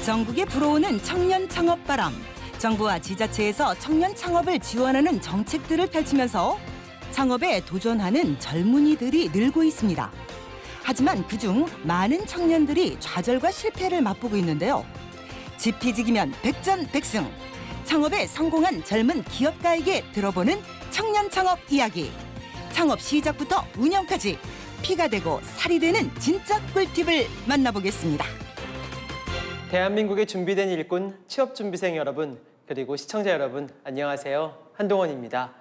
전국에 불어오는 청년 창업 바람. 정부와 지자체에서 청년 창업을 지원하는 정책들을 펼치면서 창업에 도전하는 젊은이들이 늘고 있습니다. 하지만 그중 많은 청년들이 좌절과 실패를 맛보고 있는데요. 지피지기면 백전백승. 창업에 성공한 젊은 기업가에게 들어보는 청년 창업 이야기. 창업 시작부터 운영까지 피가 되고 살이 되는 진짜 꿀팁을 만나보겠습니다. 대한민국의 준비된 일꾼 취업준비생 여러분, 그리고 시청자 여러분, 안녕하세요. 한동원입니다.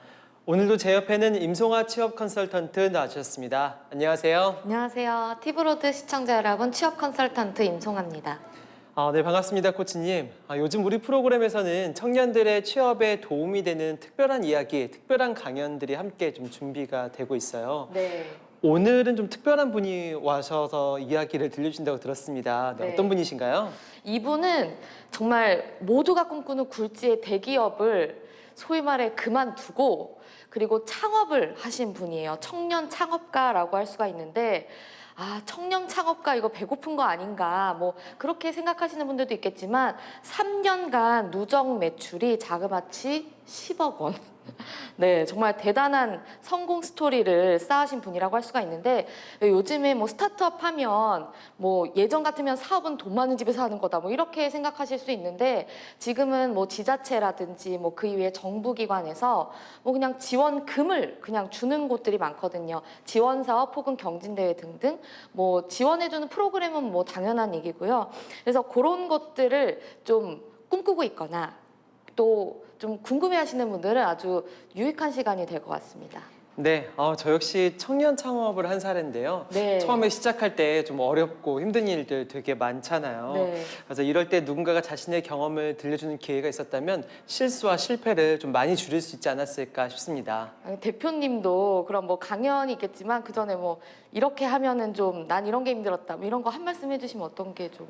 오늘도 제 옆에는 임송아 취업 컨설턴트 나와주셨습니다. 안녕하세요. 안녕하세요. 티브로드 시청자 여러분, 취업 컨설턴트 임송아입니다. 네, 반갑습니다, 코치님. 요즘 우리 프로그램에서는 청년들의 취업에 도움이 되는 특별한 이야기, 특별한 강연들이 함께 좀 준비가 되고 있어요. 네. 오늘은 좀 특별한 분이 와셔서 이야기를 들려주신다고 들었습니다. 네, 네. 어떤 분이신가요? 이분은 정말 모두가 꿈꾸는 굴지의 대기업을 소위 말해 그만두고 그리고 창업을 하신 분이에요. 청년 창업가라고 할 수가 있는데 청년 창업가 이거 배고픈 거 아닌가 뭐 그렇게 생각하시는 분들도 있겠지만 3년간 누적 매출이 자그마치 10억 원. 네, 정말 대단한 성공 스토리를 쌓으신 분이라고 할 수가 있는데 요즘에 뭐 스타트업 하면 뭐 예전 같으면 사업은 돈 많은 집에서 하는 거다 뭐 이렇게 생각하실 수 있는데 지금은 뭐 지자체라든지 뭐 그 이외에 정부기관에서 뭐 그냥 지원금을 그냥 주는 곳들이 많거든요. 지원사업 혹은 경진대회 등등 뭐 지원해주는 프로그램은 뭐 당연한 얘기고요. 그래서 그런 것들을 좀 꿈꾸고 있거나 또 좀 궁금해하시는 분들은 아주 유익한 시간이 될 것 같습니다. 네, 저 역시 청년 창업을 한 사례인데요. 네. 처음에 시작할 때 좀 어렵고 힘든 일들 되게 많잖아요. 네. 그래서 이럴 때 누군가가 자신의 경험을 들려주는 기회가 있었다면 실수와 실패를 좀 많이 줄일 수 있지 않았을까 싶습니다. 아니, 대표님도 그럼 뭐 강연이 있겠지만 그 전에 뭐 이렇게 하면은 좀 난 이런 게 힘들었다 뭐 이런 거 한 말씀 해주시면 어떤 게 좀.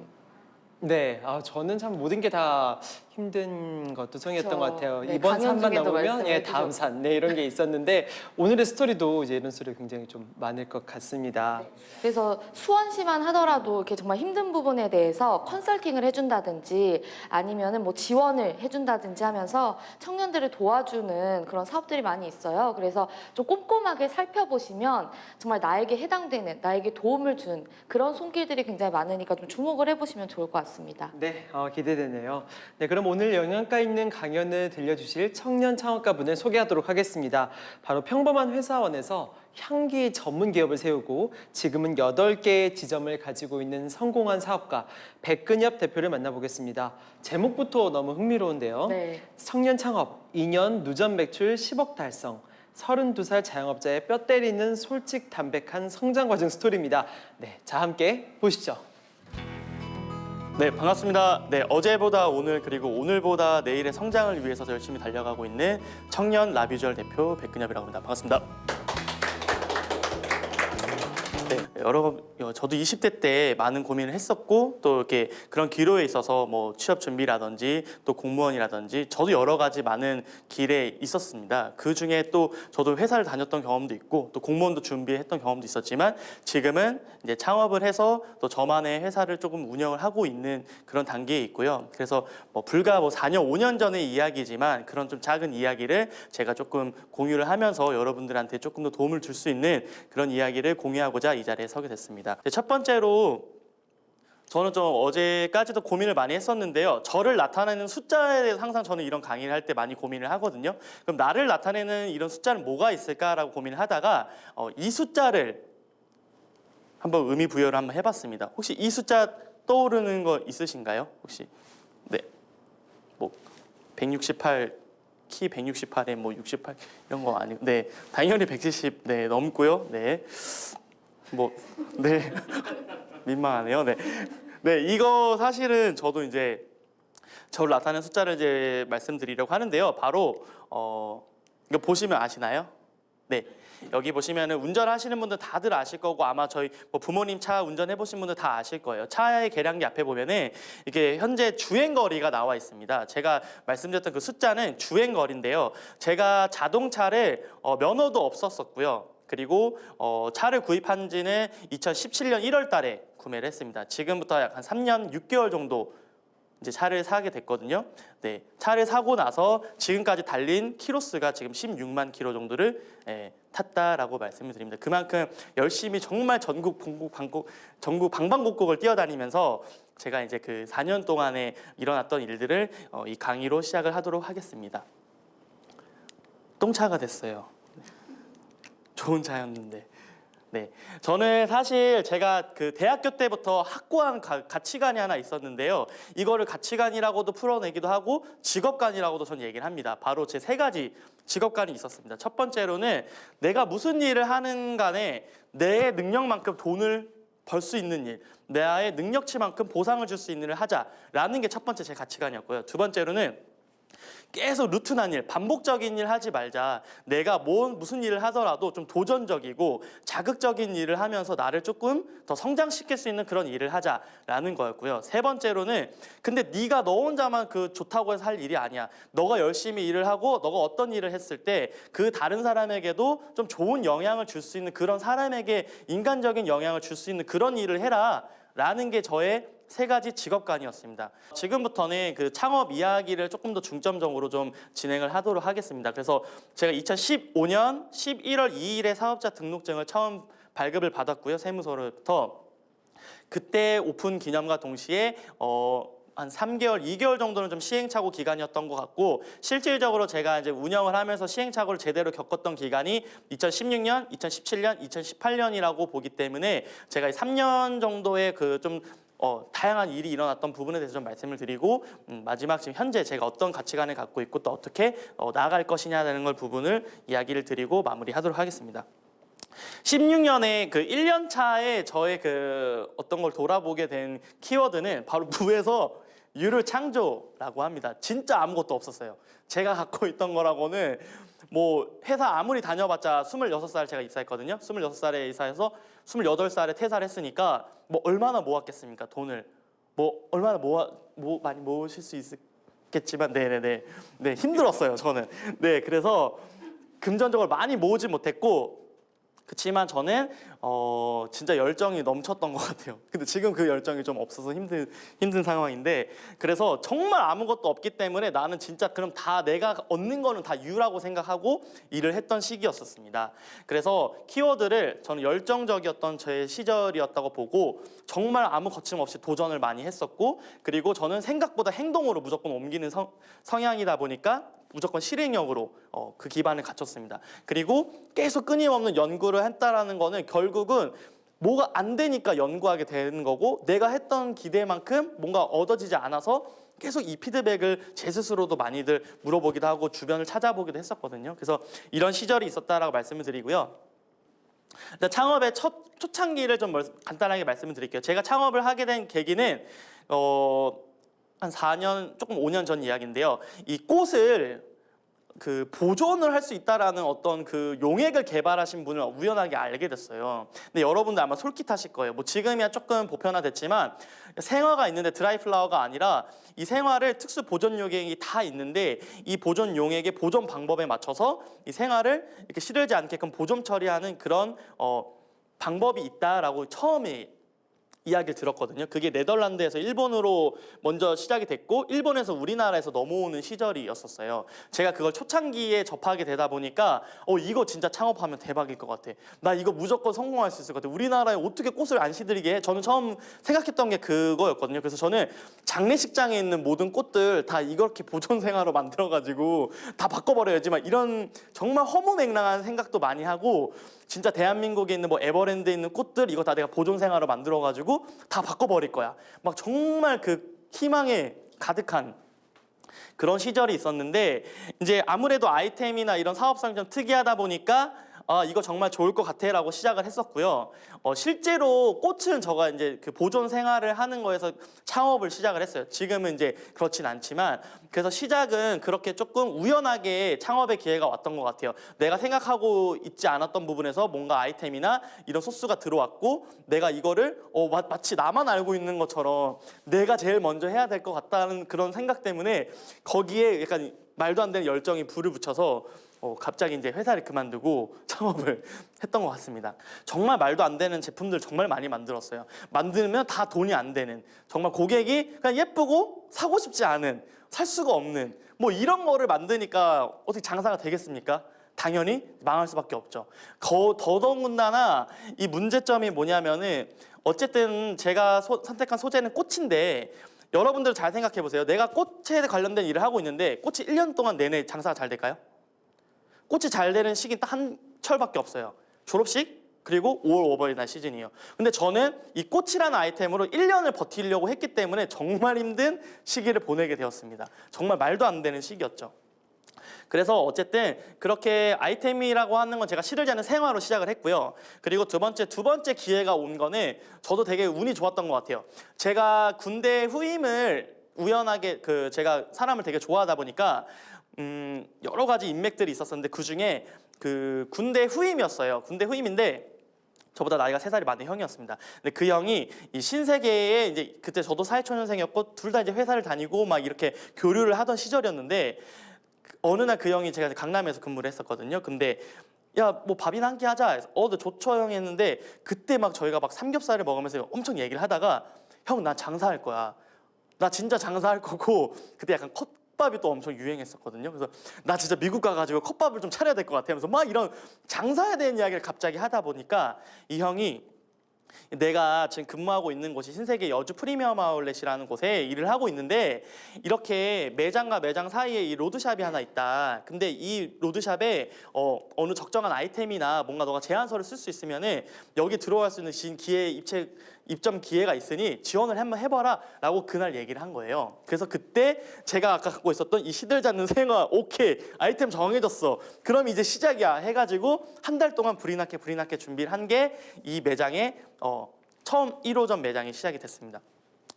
네, 저는 참 모든 게 다 힘든 것도 성이었던 것 같아요. 네, 이번 강연 산만 중에도 넘으면 말씀해 다음 주셨고. 산, 이런 게 있었는데 오늘의 스토리도 이제 이런 스토리 굉장히 좀 많을 것 같습니다. 그래서 수원시만 하더라도 이렇게 정말 힘든 부분에 대해서 컨설팅을 해준다든지 아니면은 뭐 지원을 해준다든지 하면서 청년들을 도와주는 그런 사업들이 많이 있어요. 그래서 좀 꼼꼼하게 살펴보시면 정말 나에게 해당되는, 나에게 도움을 준 그런 손길들이 굉장히 많으니까 좀 주목을 해보시면 좋을 것 같습니다. 네, 기대되네요. 네, 그럼 오늘 영양가 있는 강연을 들려주실 청년 창업가분을 소개하도록 하겠습니다. 바로 평범한 회사원에서 향기 전문 기업을 세우고 지금은 8개의 지점을 가지고 있는 성공한 사업가 백근엽 대표를 만나보겠습니다. 제목부터 너무 흥미로운데요. 네. 청년 창업, 2년 누적 매출 10억 달성. 32살 자영업자의 뼈 때리는 솔직 담백한 성장 과정 스토리입니다. 네, 자 함께 보시죠. 네, 반갑습니다. 네, 어제보다 오늘 그리고 오늘보다 내일의 성장을 위해서 열심히 달려가고 있는 청년 라비주얼 대표 백근엽이라고 합니다. 반갑습니다. 네, 저도 20대 때 많은 고민을 했었고 또 이렇게 그런 기로에 있어서 뭐 취업 준비라든지 또 공무원이라든지 저도 여러 가지 많은 길에 있었습니다. 그 중에 또 저도 회사를 다녔던 경험도 있고 또 공무원도 준비했던 경험도 있었지만 지금은 이제 창업을 해서 또 저만의 회사를 조금 운영을 하고 있는 그런 단계에 있고요. 그래서 뭐 불과 4년, 5년 전의 이야기지만 그런 좀 작은 이야기를 제가 조금 공유를 하면서 여러분들한테 조금 더 도움을 줄 수 있는 그런 이야기를 공유하고자 이 자리에 서게 됐습니다. 첫 번째로 저는 좀 어제까지도 고민을 많이 했었는데요. 저를 나타내는 숫자에 대해서 항상 저는 이런 강의를 할 때 많이 고민을 하거든요. 그럼 나를 나타내는 이런 숫자는 뭐가 있을까라고 고민을 하다가 이 숫자를 한번 의미 부여를 한번 해봤습니다. 혹시 이 숫자 떠오르는 거 있으신가요? 혹시? 네, 뭐 168. 키 168에 뭐 68 이런 거 아니고 네 당연히 170 네 넘고요. 네. 네. 민망하네요. 네. 네, 이거 사실은 저도 이제 저를 나타내는 숫자를 이제 말씀드리려고 하는데요. 바로 이거 보시면 아시나요? 네. 여기 보시면은 운전하시는 분들 다들 아실 거고 아마 저희 뭐 부모님 차 운전해 보신 분들 다 아실 거예요. 차의 계량기 앞에 보면은 이게 현재 주행 거리가 나와 있습니다. 제가 말씀드렸던 그 숫자는 주행 거리인데요. 제가 자동차를 면허도 없었었고요. 그리고 차를 구입한 지는 2017년 1월 달에 구매를 했습니다. 지금부터 약 한 3년 6개월 정도 이제 차를 사게 됐거든요. 네, 차를 사고 나서 지금까지 달린 키로수가 지금 16만 킬로 정도를 탔다라고 말씀을 드립니다. 그만큼 열심히 정말 전국 방방곡곡을 뛰어다니면서 제가 이제 그 4년 동안에 일어났던 일들을 이 강의로 시작을 하도록 하겠습니다. 똥차가 됐어요. 좋은 차였는데. 네, 저는 사실 제가 그 대학교 때부터 확고한 가치관이 하나 있었는데요. 이거를 가치관이라고도 풀어내기도 하고 직업관이라고도 저는 얘기를 합니다. 바로 제 3가지 직업관이 있었습니다. 첫 번째로는 내가 무슨 일을 하는 간에 내 능력만큼 돈을 벌 수 있는 일, 나의 능력치만큼 보상을 줄 수 있는 일을 하자라는 게 첫 번째 제 가치관이었고요. 두 번째로는 계속 루틴한 일, 반복적인 일 하지 말자. 내가 무슨 일을 하더라도 좀 도전적이고 자극적인 일을 하면서 나를 조금 더 성장시킬 수 있는 그런 일을 하자라는 거였고요. 세 번째로는 근데 네가 너 혼자만 그 좋다고 해서 할 일이 아니야. 너가 열심히 일을 하고 너가 어떤 일을 했을 때 그 다른 사람에게도 좀 좋은 영향을 줄 수 있는 그런 사람에게 인간적인 영향을 줄 수 있는 그런 일을 해라라는 게 저의 3가지 직업관이었습니다. 지금부터는 그 창업 이야기를 조금 더 중점적으로 좀 진행을 하도록 하겠습니다. 그래서 제가 2015년 11월 2일에 사업자 등록증을 처음 발급을 받았고요. 세무서로부터. 그때 오픈 기념과 동시에 한 3개월, 2개월 정도는 좀 시행착오 기간이었던 것 같고 실질적으로 제가 이제 운영을 하면서 시행착오를 제대로 겪었던 기간이 2016년, 2017년, 2018년이라고 보기 때문에 제가 3년 정도의 그 좀 다양한 일이 일어났던 부분에 대해서 좀 말씀을 드리고 마지막 지금 현재 제가 어떤 가치관을 갖고 있고 또 어떻게 나아갈 것이냐는 걸 부분을 이야기를 드리고 마무리하도록 하겠습니다. 16년에 그 1년 차에 저의 그 어떤 걸 돌아보게 된 키워드는 바로 무에서 유를 창조라고 합니다. 진짜 아무것도 없었어요. 제가 갖고 있던 거라고는 뭐 회사 아무리 다녀봤자 26살 제가 입사했거든요. 26살에 입사해서 28살에 퇴사를 했으니까 뭐 얼마나 모았겠습니까? 돈을 뭐 얼마나 많이 모으실 수 있겠지만 네 힘들었어요 저는. 네, 그래서 금전적으로 많이 모으지 못했고 그렇지만 저는 진짜 열정이 넘쳤던 것 같아요. 근데 지금 그 열정이 좀 없어서 힘든 상황인데 그래서 정말 아무것도 없기 때문에 나는 진짜 그럼 다 내가 얻는 거는 다 유라고 생각하고 일을 했던 시기였었습니다. 그래서 키워드를 저는 열정적이었던 제 시절이었다고 보고 정말 아무 거침없이 도전을 많이 했었고 그리고 저는 생각보다 행동으로 무조건 옮기는 성향이다 보니까 무조건 실행력으로 그 기반을 갖췄습니다. 그리고 계속 끊임없는 연구를 했다라는 거는 결국은 뭐가 안 되니까 연구하게 되는 거고 내가 했던 기대만큼 뭔가 얻어지지 않아서 계속 이 피드백을 제 스스로도 많이들 물어보기도 하고 주변을 찾아보기도 했었거든요. 그래서 이런 시절이 있었다라고 말씀을 드리고요. 일단 창업의 초창기를 좀 간단하게 말씀을 드릴게요. 제가 창업을 하게 된 계기는 한 4년, 조금 5년 전 이야기인데요. 이 꽃을 그 보존을 할 수 있다라는 어떤 그 용액을 개발하신 분을 우연하게 알게 됐어요. 근데 여러분들 아마 솔깃하실 거예요. 뭐 지금이야 조금 보편화됐지만 생화가 있는데 드라이 플라워가 아니라 이 생화를 특수 보존 용액이 다 있는데 이 보존 용액의 보존 방법에 맞춰서 이 생화를 이렇게 시들지 않게끔 보존 처리하는 그런 방법이 있다라고 처음에 이야기를 들었거든요. 그게 네덜란드에서 일본으로 먼저 시작이 됐고 일본에서 우리나라에서 넘어오는 시절이었었어요. 제가 그걸 초창기에 접하게 되다 보니까 이거 진짜 창업하면 대박일 것 같아. 나 이거 무조건 성공할 수 있을 것 같아. 우리나라에 어떻게 꽃을 안 시들게 해? 저는 처음 생각했던 게 그거였거든요. 그래서 저는 장례식장에 있는 모든 꽃들 다 이렇게 보존생화로 만들어가지고 다 바꿔버려야지 막 이런 정말 허무맹랑한 생각도 많이 하고 진짜 대한민국에 있는 뭐 에버랜드에 있는 꽃들 이거 다 내가 보존생화로 만들어가지고 다 바꿔버릴 거야. 막 정말 그 희망에 가득한 그런 시절이 있었는데 이제 아무래도 아이템이나 이런 사업성이 좀 특이하다 보니까 이거 정말 좋을 것 같아 라고 시작을 했었고요. 실제로 꽃은 제가 이제 그 보존 생활을 하는 거에서 창업을 시작을 했어요. 지금은 이제 그렇진 않지만 그래서 시작은 그렇게 조금 우연하게 창업의 기회가 왔던 것 같아요. 내가 생각하고 있지 않았던 부분에서 뭔가 아이템이나 이런 소스가 들어왔고 내가 이거를 마치 나만 알고 있는 것처럼 내가 제일 먼저 해야 될 것 같다는 그런 생각 때문에 거기에 약간 말도 안 되는 열정이 불을 붙여서 갑자기 이제 회사를 그만두고 창업을 했던 것 같습니다. 정말 말도 안 되는 제품들 정말 많이 만들었어요. 만들면 다 돈이 안 되는, 정말 고객이 그냥 예쁘고 사고 싶지 않은, 살 수가 없는 뭐 이런 거를 만드니까 어떻게 장사가 되겠습니까? 당연히 망할 수밖에 없죠. 더더군다나 이 문제점이 뭐냐면은 어쨌든 제가 선택한 소재는 꽃인데, 여러분들 잘 생각해 보세요. 내가 꽃에 관련된 일을 하고 있는데 꽃이 1년 동안 내내 장사가 잘 될까요? 꽃이 잘 되는 시기는 딱 한 철밖에 없어요. 졸업식 그리고 5월 어버이날 시즌이에요. 근데 저는 이 꽃이라는 아이템으로 1년을 버티려고 했기 때문에 정말 힘든 시기를 보내게 되었습니다. 정말 말도 안 되는 시기였죠. 그래서 어쨌든 그렇게 아이템이라고 하는 건 제가 시들지 않은 생화로 시작을 했고요. 그리고 두 번째 기회가 온 거는 저도 되게 운이 좋았던 것 같아요. 제가 군대 후임을 우연하게 제가 사람을 되게 좋아하다 보니까 여러 가지 인맥들이 있었었는데 그 중에 그 군대 후임이었어요. 군대 후임인데 저보다 나이가 3살이 많은 형이었습니다. 근데 그 형이 이 신세계에 이제 그때 저도 사회초년생이었고 둘 다 이제 회사를 다니고 막 이렇게 교류를 하던 시절이었는데 어느 날 그 형이 제가 강남에서 근무를 했었거든요. 근데 야, 뭐 밥이나 한 끼 하자. 네, 좋죠 형 했는데 그때 막 저희가 막 삼겹살을 먹으면서 엄청 얘기를 하다가 형, 나 장사할 거야. 나 진짜 장사할 거고 그때 약간 컵밥이 또 엄청 유행했었거든요. 그래서 나 진짜 미국 가가지고 컵밥을 좀 차려야 될 것 같아 하면서 막 이런 장사에 대한 이야기를 갑자기 하다 보니까 이 형이 내가 지금 근무하고 있는 곳이 신세계 여주 프리미엄 아울렛이라는 곳에 일을 하고 있는데 이렇게 매장과 매장 사이에 이 로드샵이 하나 있다. 근데 이 로드샵에 어느 적정한 아이템이나 뭔가 너가 제안서를 쓸 수 있으면은 여기 들어갈 수 있는 입점 기회가 있으니 지원을 한번 해봐라 라고 그날 얘기를 한 거예요. 그래서 그때 제가 아까 갖고 있었던 이 시들지 않는 생화, 오케이 아이템 정해졌어, 그럼 이제 시작이야 해가지고 한 달 동안 불이 나게 준비를 한 게 이 매장에 처음 1호점 매장이 시작이 됐습니다.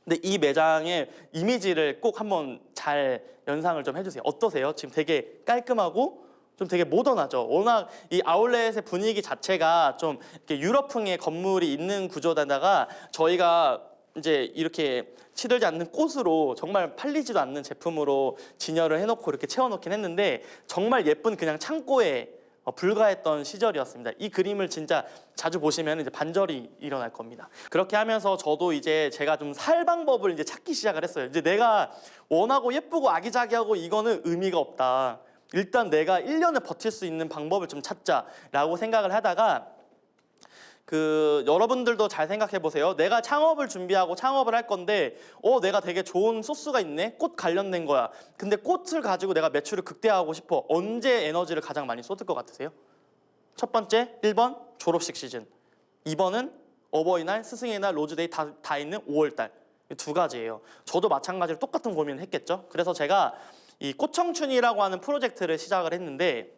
근데 이 매장의 이미지를 꼭 한번 잘 연상을 좀 해주세요. 어떠세요? 지금 되게 깔끔하고 좀 되게 모던하죠. 워낙 이 아울렛의 분위기 자체가 좀 이렇게 유럽풍의 건물이 있는 구조다가 저희가 이제 이렇게 시들지 않는 꽃으로 정말 팔리지도 않는 제품으로 진열을 해놓고 이렇게 채워놓긴 했는데 정말 예쁜 그냥 창고에 불과했던 시절이었습니다. 이 그림을 진짜 자주 보시면 이제 반절이 일어날 겁니다. 그렇게 하면서 저도 이제 제가 좀 살 방법을 이제 찾기 시작을 했어요. 이제 내가 원하고 예쁘고 아기자기하고 이거는 의미가 없다. 일단 내가 1년을 버틸 수 있는 방법을 좀 찾자라고 생각을 하다가 여러분들도 잘 생각해 보세요. 내가 창업을 준비하고 창업을 할 건데 내가 되게 좋은 소스가 있네. 꽃 관련된 거야. 근데 꽃을 가지고 내가 매출을 극대화하고 싶어. 언제 에너지를 가장 많이 쏟을 것 같으세요? 첫 번째 1번 졸업식 시즌, 2번은 어버이날, 스승의 날, 로즈데이 다 있는 5월달. 두 가지예요. 저도 마찬가지로 똑같은 고민을 했겠죠. 그래서 제가 이 꽃청춘이라고 하는 프로젝트를 시작을 했는데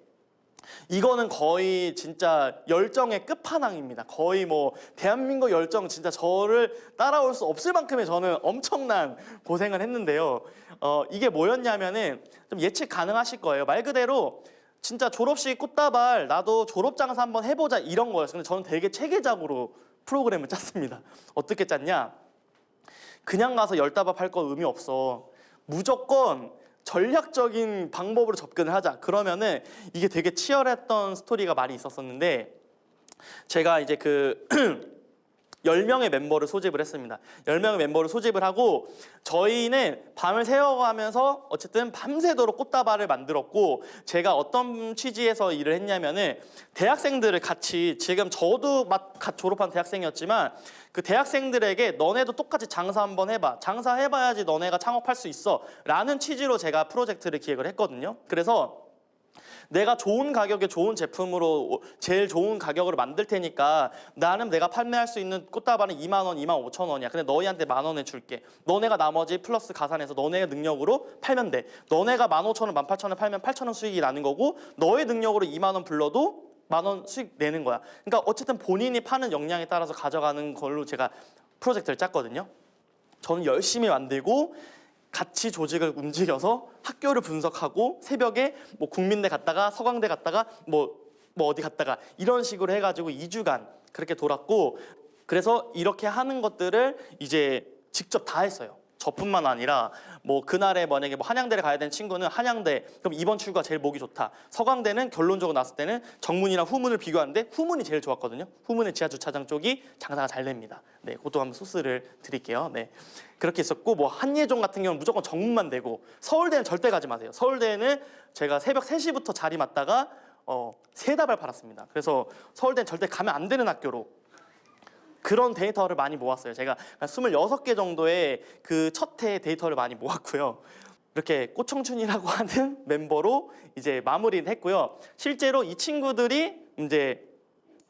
이거는 거의 진짜 열정의 끝판왕입니다. 거의 뭐 대한민국 열정 진짜 저를 따라올 수 없을 만큼의 저는 엄청난 고생을 했는데요. 이게 뭐였냐면은 좀 예측 가능하실 거예요. 말 그대로 진짜 졸업식 꽃다발 나도 졸업장사 한번 해보자 이런 거였어요. 근데 저는 되게 체계적으로 프로그램을 짰습니다. 어떻게 짰냐? 그냥 가서 10다발 팔 건 의미 없어. 무조건 전략적인 방법으로 접근을 하자. 그러면은 이게 되게 치열했던 스토리가 많이 있었었는데 제가 이제 10명의 멤버를 소집을 했습니다. 10명의 멤버를 소집을 하고 저희는 밤을 새워가면서 어쨌든 밤새도록 꽃다발을 만들었고 제가 어떤 취지에서 일을 했냐면은 대학생들을 같이 지금 저도 막 졸업한 대학생이었지만 그 대학생들에게 너네도 똑같이 장사 한번 해봐. 장사해봐야지 너네가 창업할 수 있어 라는 취지로 제가 프로젝트를 기획을 했거든요. 그래서 내가 좋은 가격에 좋은 제품으로 제일 좋은 가격으로 만들 테니까 나는 내가 판매할 수 있는 꽃다발은 2만 원, 2만 5천 원이야. 근데 너희한테 10,000원에 줄게. 너네가 나머지 플러스 가산해서 너네의 능력으로 팔면 돼. 너네가 15,000원, 18,000원 팔면 8,000원 수익이 나는 거고 너의 능력으로 2만 원 불러도 10,000원 수익 내는 거야. 그러니까 어쨌든 본인이 파는 역량에 따라서 가져가는 걸로 제가 프로젝트를 짰거든요. 저는 열심히 만들고 같이 조직을 움직여서 학교를 분석하고 새벽에 뭐 국민대 갔다가 서강대 갔다가 뭐 어디 갔다가 이런 식으로 해가지고 2주간 그렇게 돌았고 그래서 이렇게 하는 것들을 이제 직접 다 했어요. 저뿐만 아니라 뭐 그날에 만약에 뭐 한양대를 가야 되는 친구는 한양대, 그럼 이번 출구가 제일 보기 좋다. 서강대는 결론적으로 났을 때는 정문이랑 후문을 비교하는데 후문이 제일 좋았거든요. 후문의 지하 주차장 쪽이 장사가 잘 됩니다. 네, 그것도 한번 소스를 드릴게요. 네, 그렇게 있었고 뭐 한예종 같은 경우는 무조건 정문만 되고 서울대는 절대 가지 마세요. 서울대는 제가 새벽 3시부터 자리 맞다가 세 달을 팔았습니다. 그래서 서울대는 절대 가면 안 되는 학교로 그런 데이터를 많이 모았어요. 제가 한 26개 정도의 그 첫 해 데이터를 많이 모았고요. 이렇게 꽃청춘이라고 하는 멤버로 이제 마무리를 했고요. 실제로 이 친구들이 이제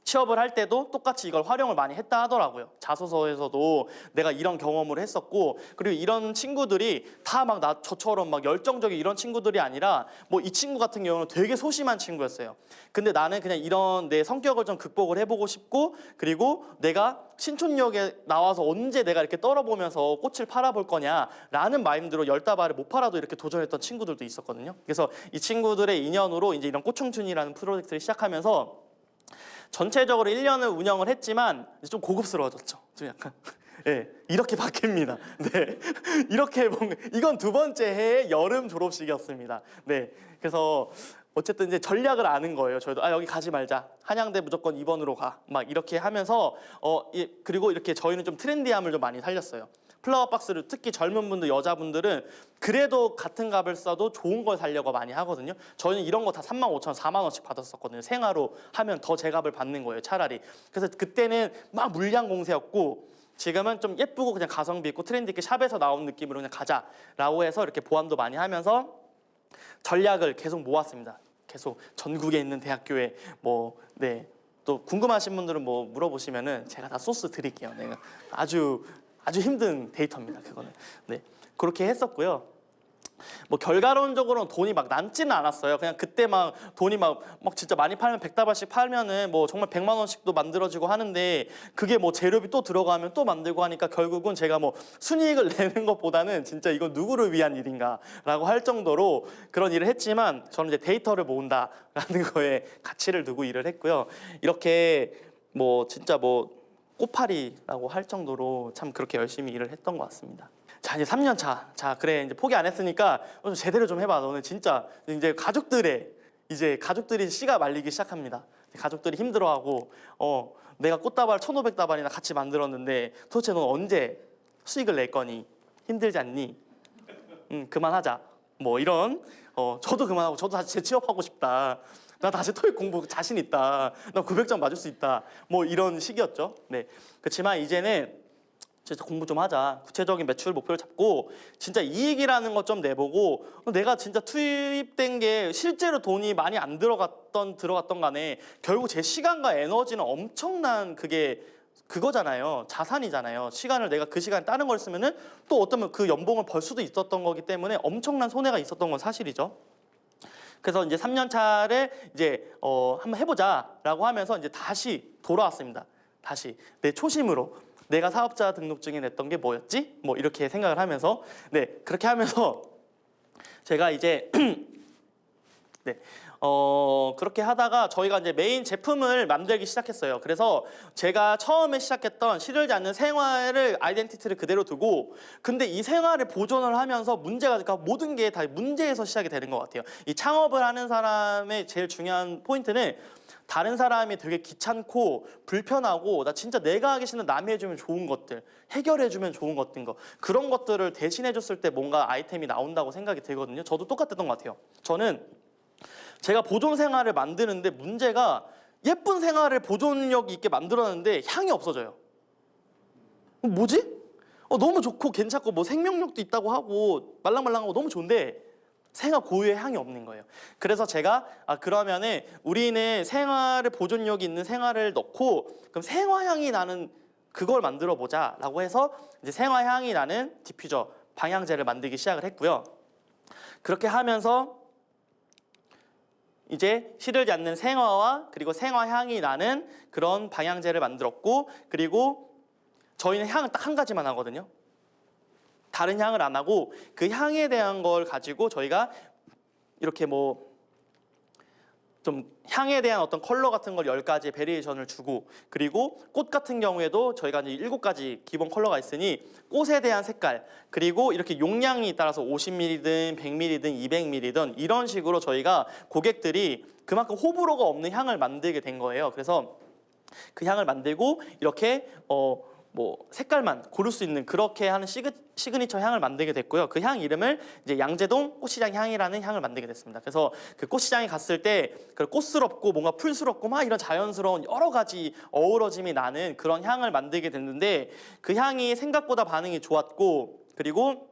취업을 할 때도 똑같이 이걸 활용을 많이 했다 하더라고요. 자소서에서도 내가 이런 경험을 했었고, 그리고 이런 친구들이 다 막 저처럼 막 열정적인 이런 친구들이 아니라 뭐 이 친구 같은 경우는 되게 소심한 친구였어요. 근데 나는 그냥 이런 내 성격을 좀 극복을 해보고 싶고, 그리고 내가 신촌역에 나와서 언제 내가 이렇게 떨어보면서 꽃을 팔아볼 거냐라는 마인드로 10다발을 못 팔아도 이렇게 도전했던 친구들도 있었거든요. 그래서 이 친구들의 인연으로 이제 이런 꽃청춘이라는 프로젝트를 시작하면서 전체적으로 1년을 운영을 했지만 좀 고급스러워졌죠. 좀 약간 네, 이렇게 바뀝니다. 네, 이렇게 이건 두 번째 해의 여름 졸업식이었습니다. 네, 그래서 어쨌든 이제 전략을 아는 거예요. 저희도 여기 가지 말자. 한양대 무조건 2번으로 가. 막 이렇게 하면서 그리고 이렇게 저희는 좀 트렌디함을 좀 많이 살렸어요. 플라워 박스를 특히 젊은 분들, 여자분들은 그래도 같은 값을 써도 좋은 걸 사려고 많이 하거든요. 저희는 이런 거 다 35,000원, 4만 원씩 받았었거든요. 생화로 하면 더 제값을 받는 거예요, 차라리. 그래서 그때는 막 물량 공세였고 지금은 좀 예쁘고 그냥 가성비 있고 트렌디 있게 샵에서 나온 느낌으로 그냥 가자라고 해서 이렇게 보완도 많이 하면서 전략을 계속 모았습니다. 계속 전국에 있는 대학교에 또 궁금하신 분들은 뭐 물어보시면은 제가 다 소스 드릴게요. 내가 아주 힘든 데이터입니다. 그거는. 네, 그렇게 했었고요. 뭐 결과론적으로는 돈이 막 남지는 않았어요. 그냥 그때 막 돈이 막 진짜 많이 팔면 100다발씩 팔면은 뭐 정말 100만 원씩도 만들어지고 하는데 그게 뭐 재료비 또 들어가면 또 만들고 하니까 결국은 제가 뭐 순이익을 내는 것보다는 진짜 이건 누구를 위한 일인가라고 할 정도로 그런 일을 했지만 저는 이제 데이터를 모은다라는 거에 가치를 두고 일을 했고요. 이렇게 뭐 진짜 뭐 꼬파리라고 할 정도로 참 그렇게 열심히 일을 했던 것 같습니다. 자, 이제 3년 차. 자, 그래 이제 포기 안 했으니까 좀 제대로 좀 해봐. 너는 진짜 이제 가족들이 씨가 말리기 시작합니다. 가족들이 힘들어하고 내가 꽃다발 1,500다발이나 같이 만들었는데 도대체 넌 언제 수익을 낼 거니? 힘들지 않니? 그만하자. 뭐 이런 저도 그만하고 저도 다시 재취업하고 싶다. 나 다시 토익 공부 자신 있다. 나 900점 맞을 수 있다. 뭐 이런 식이었죠. 네. 그렇지만 이제는 진짜 공부 좀 하자. 구체적인 매출 목표를 잡고 진짜 이익이라는 것 좀 내보고 내가 진짜 투입된 게 실제로 돈이 많이 안 들어갔던 간에 결국 제 시간과 에너지는 엄청난 그거잖아요. 자산이잖아요. 시간을 내가 그 시간에 다른 걸 쓰면은 또 어쩌면 그 연봉을 벌 수도 있었던 거기 때문에 엄청난 손해가 있었던 건 사실이죠. 그래서 이제 3년 차를 이제 한번 해보자라고 하면서 이제 다시 돌아왔습니다. 다시 내 초심으로 내가 사업자 등록증에 냈던 게 뭐였지? 뭐 이렇게 생각을 하면서 그렇게 하면서 제가 이제 그렇게 하다가 저희가 이제 메인 제품을 만들기 시작했어요. 그래서 제가 처음에 시작했던 시들지 않는 생활을 아이덴티티를 그대로 두고 근데 이 생활을 보존을 하면서 그러니까 모든 게 다 문제에서 시작이 되는 것 같아요. 이 창업을 하는 사람의 제일 중요한 포인트는 다른 사람이 되게 귀찮고 불편하고 나 진짜 내가 하기 싫은 남이 해주면 좋은 것들 해결해주면 좋은 것들 그런 것들을 대신해줬을 때 뭔가 아이템이 나온다고 생각이 들거든요. 저도 똑같았던 것 같아요. 저는 제가 보존 생활을 만드는데 문제가 예쁜 생활을 보존력 있게 만들었는데 향이 없어져요. 뭐지? 너무 좋고 괜찮고 뭐 생명력도 있다고 하고 말랑말랑하고 너무 좋은데 생활 고유의 향이 없는 거예요. 그래서 제가 그러면은 우리는 생활을 보존력이 있는 생활을 넣고 그럼 생화향이 나는 그걸 만들어 보자라고 해서 이제 생화향이 나는 디퓨저 방향제를 만들기 시작을 했고요. 그렇게 하면서 이제 시들지 않는 생화와 그리고 생화향이 나는 그런 방향제를 만들었고 그리고 저희는 향은 딱 한 가지만 하거든요. 다른 향을 안 하고 그 향에 대한 걸 가지고 저희가 이렇게 뭐 좀 향에 대한 어떤 컬러 같은 걸 10가지 베리에이션을 주고, 그리고 꽃 같은 경우에도 저희가 이제 7가지 기본 컬러가 있으니 꽃에 대한 색깔, 그리고 이렇게 용량이 따라서 50ml든 100ml든 200ml든 이런 식으로 저희가 고객들이 그만큼 호불호가 없는 향을 만들게 된 거예요. 그래서 그 향을 만들고 이렇게 뭐 색깔만 고를 수 있는 그렇게 하는 시그니처 향을 만들게 됐고요. 그 향 이름을 이제 양재동 꽃시장 향이라는 향을 만들게 됐습니다. 그래서 그 꽃시장에 갔을 때 그 꽃스럽고 뭔가 풀스럽고 막 이런 자연스러운 여러 가지 어우러짐이 나는 그런 향을 만들게 됐는데, 그 향이 생각보다 반응이 좋았고, 그리고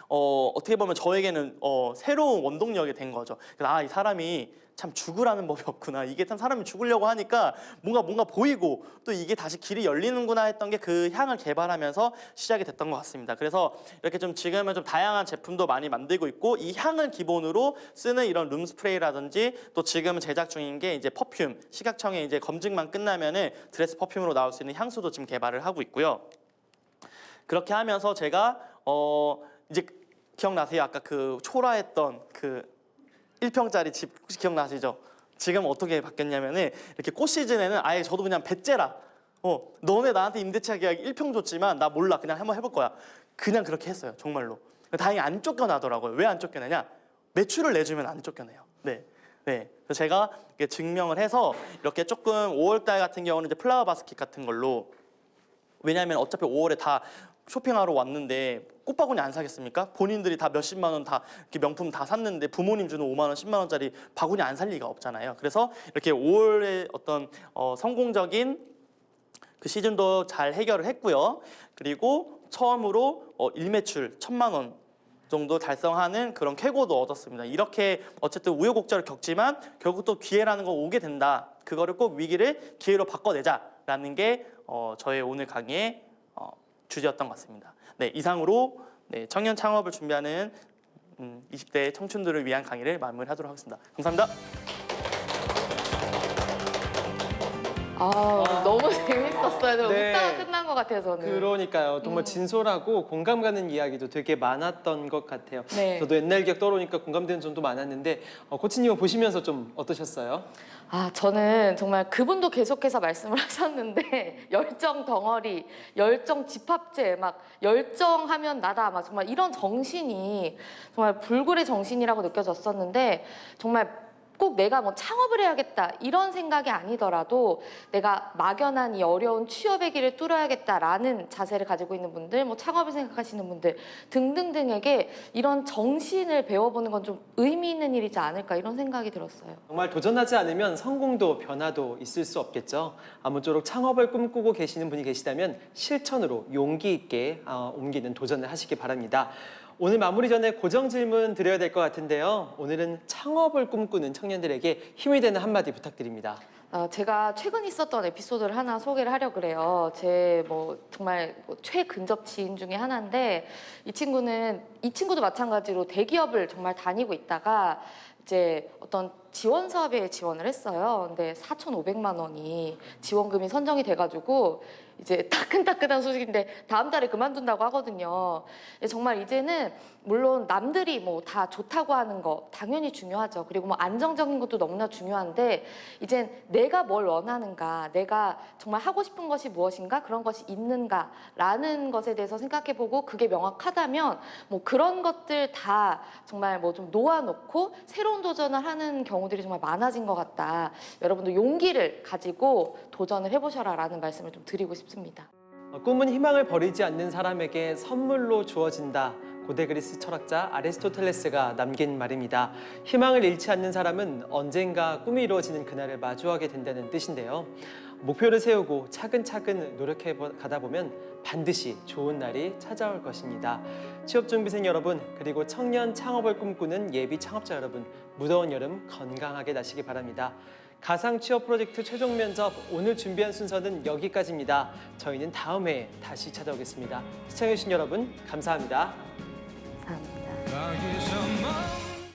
어떻게 보면 저에게는 새로운 원동력이 된 거죠. 그래서 이 사람이 참 죽으라는 법이 없구나. 이게 참 사람이 죽으려고 하니까 뭔가 보이고 또 이게 다시 길이 열리는구나 했던 게 그 향을 개발하면서 시작이 됐던 것 같습니다. 그래서 이렇게 좀 지금은 좀 다양한 제품도 많이 만들고 있고, 이 향을 기본으로 쓰는 이런 룸 스프레이라든지, 또 지금 제작 중인 게 이제 퍼퓸, 시각청에 이제 검증만 끝나면은 드레스 퍼퓸으로 나올 수 있는 향수도 지금 개발을 하고 있고요. 그렇게 하면서 제가 이제 기억나세요? 아까 그 초라했던 그 1평짜리 집 혹시 기억나시죠? 지금 어떻게 바뀌었냐면은 이렇게 꽃 시즌에는 아예 저도 그냥 배째라. 너네 나한테 임대차 계약 1평 줬지만 나 몰라. 그냥 한번 해볼 거야. 그냥 그렇게 했어요. 정말로. 다행히 안 쫓겨나더라고요. 왜 안 쫓겨나냐? 매출을 내주면 안 쫓겨나요. 네. 그래서 제가 증명을 해서 이렇게 조금 5월달 같은 경우는 이제 플라워 바스켓 같은 걸로, 왜냐하면 어차피 5월에 다 쇼핑하러 왔는데 꽃바구니 안 사겠습니까? 본인들이 다 몇십만 원 다 이렇게 명품 다 샀는데 부모님 주는 5만 원, 10만 원짜리 바구니 안 살 리가 없잖아요. 그래서 이렇게 5월에 어떤 성공적인 그 시즌도 잘 해결을 했고요. 그리고 처음으로 일매출 1,000만 원 정도 달성하는 그런 쾌거도 얻었습니다. 이렇게 어쨌든 우여곡절을 겪지만 결국 또 기회라는 거 오게 된다. 그거를 꼭 위기를 기회로 바꿔내자라는 게 저의 오늘 강의의 주제였던 것 같습니다. 네, 이상으로 청년 창업을 준비하는 20대 청춘들을 위한 강의를 마무리하도록 하겠습니다. 감사합니다. 너무 재밌었어요. 네. 웃다가 끝난 것 같아요, 저는. 그러니까요. 정말 진솔하고 공감 가는 이야기도 되게 많았던 것 같아요. 네. 저도 옛날 기억 떠오르니까 공감되는 점도 많았는데 코치님은 보시면서 좀 어떠셨어요? 저는 정말 그분도 계속해서 말씀을 하셨는데 열정 덩어리, 열정 집합체, 막 열정하면 나다, 막 정말 이런 정신이 정말 불굴의 정신이라고 느껴졌었는데, 정말 꼭 내가 뭐 창업을 해야겠다 이런 생각이 아니더라도 내가 막연한 이 어려운 취업의 길을 뚫어야겠다라는 자세를 가지고 있는 분들, 뭐 창업을 생각하시는 분들 등등등에게 이런 정신을 배워보는 건 좀 의미 있는 일이지 않을까, 이런 생각이 들었어요. 정말 도전하지 않으면 성공도 변화도 있을 수 없겠죠. 아무쪼록 창업을 꿈꾸고 계시는 분이 계시다면 실천으로 용기 있게 옮기는 도전을 하시기 바랍니다. 오늘 마무리 전에 고정 질문 드려야 될 것 같은데요. 오늘은 창업을 꿈꾸는 청년들에게 힘이 되는 한마디 부탁드립니다. 제가 최근 있었던 에피소드를 하나 소개를 하려고 그래요. 제 정말 최근접 지인 중에 하나인데, 이 친구도 마찬가지로 대기업을 정말 다니고 있다가 이제 어떤 지원 사업에 지원을 했어요. 근데 4,500만 원이 지원금이 선정이 돼가지고 이제 따끈따끈한 소식인데 다음 달에 그만둔다고 하거든요. 정말 이제는 물론 남들이 뭐 다 좋다고 하는 거 당연히 중요하죠. 그리고 뭐 안정적인 것도 너무나 중요한데, 이젠 내가 뭘 원하는가, 내가 정말 하고 싶은 것이 무엇인가, 그런 것이 있는가라는 것에 대해서 생각해보고 그게 명확하다면 뭐 그런 것들 다 정말 뭐 좀 놓아놓고 새로운 도전을 하는 경우들이 정말 많아진 것 같다. 여러분도 용기를 가지고 도전을 해보셔라라는 말씀을 좀 드리고 싶습니다. 꿈은 희망을 버리지 않는 사람에게 선물로 주어진다. 고대 그리스 철학자 아리스토텔레스가 남긴 말입니다. 희망을 잃지 않는 사람은 언젠가 꿈이 이루어지는 그날을 마주하게 된다는 뜻인데요. 목표를 세우고 차근차근 노력해 가다 보면 반드시 좋은 날이 찾아올 것입니다. 취업준비생 여러분, 그리고 청년 창업을 꿈꾸는 예비 창업자 여러분, 무더운 여름 건강하게 나시기 바랍니다. 가상 취업 프로젝트 최종 면접, 오늘 준비한 순서는 여기까지입니다. 저희는 다음 회에 다시 찾아오겠습니다. 시청해주신 여러분 감사합니다. 감사합니다.